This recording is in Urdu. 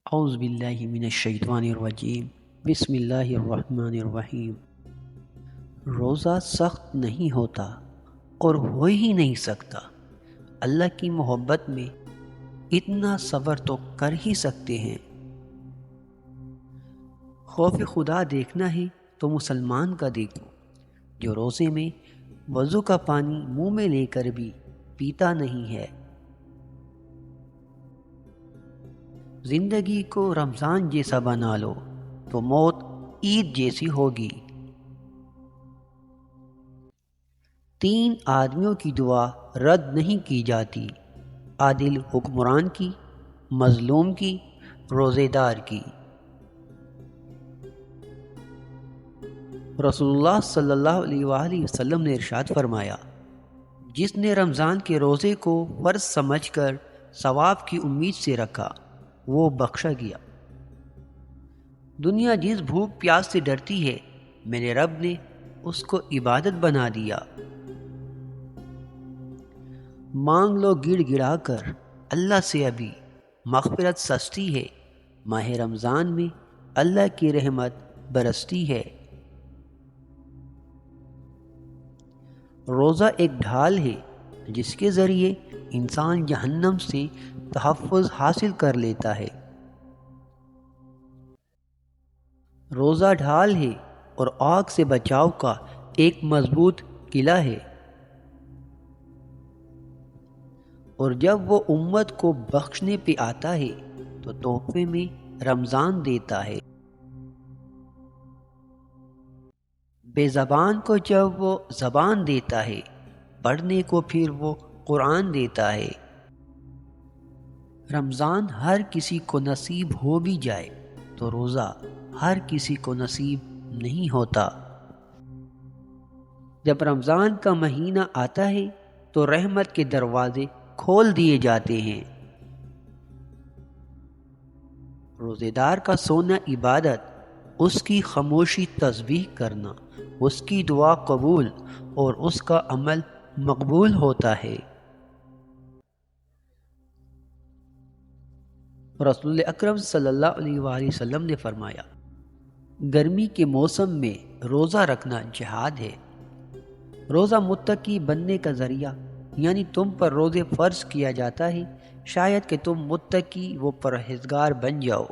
اعوذ باللہ من الشیطان الرجیم بسم اللہ الرحمن الرحیم۔ روزہ سخت نہیں ہوتا اور ہو ہی نہیں سکتا۔ اللہ کی محبت میں اتنا صبر تو کر ہی سکتے ہیں۔ خوف خدا دیکھنا ہے تو مسلمان کا دیکھو، جو روزے میں وضو کا پانی منہ میں لے کر بھی پیتا نہیں ہے۔ زندگی کو رمضان جیسا بنا لو تو موت عید جیسی ہوگی۔ 3 آدمیوں کی دعا رد نہیں کی جاتی، عادل حکمران کی، مظلوم کی، روزے دار کی۔ رسول اللہ صلی اللہ علیہ وآلہ وسلم نے ارشاد فرمایا، جس نے رمضان کے روزے کو فرض سمجھ کر ثواب کی امید سے رکھا وہ بخشا گیا۔ دنیا جس بھوک پیاس سے ڈرتی ہے، میرے رب نے اس کو عبادت بنا دیا۔ مانگ لو گڑ گڑا کر اللہ سے، ابھی مغفرت سستی ہے۔ ماہ رمضان میں اللہ کی رحمت برستی ہے۔ روزہ ایک ڈھال ہے جس کے ذریعے انسان جہنم سے تحفظ حاصل کر لیتا ہے۔ روزہ ڈھال ہے اور آگ سے بچاؤ کا ایک مضبوط قلعہ ہے، اور جب وہ امت کو بخشنے پہ آتا ہے تو تحفے میں رمضان دیتا ہے۔ بے زبان کو جب وہ زبان دیتا ہے، پڑھنے کو پھر وہ قرآن دیتا ہے۔ رمضان ہر کسی کو نصیب ہو بھی جائے تو روزہ ہر کسی کو نصیب نہیں ہوتا۔ جب رمضان کا مہینہ آتا ہے تو رحمت کے دروازے کھول دیے جاتے ہیں۔ روزے دار کا سونا عبادت، اس کی خاموشی تسبیح کرنا، اس کی دعا قبول اور اس کا عمل مقبول ہوتا ہے۔ رسول اکرم صلی اللہ علیہ وآلہ وسلم نے فرمایا، گرمی کے موسم میں روزہ رکھنا جہاد ہے۔ روزہ متقی بننے کا ذریعہ، یعنی تم پر روزے فرض کیا جاتا ہے شاید کہ تم متقی و پرہیزگار بن جاؤ۔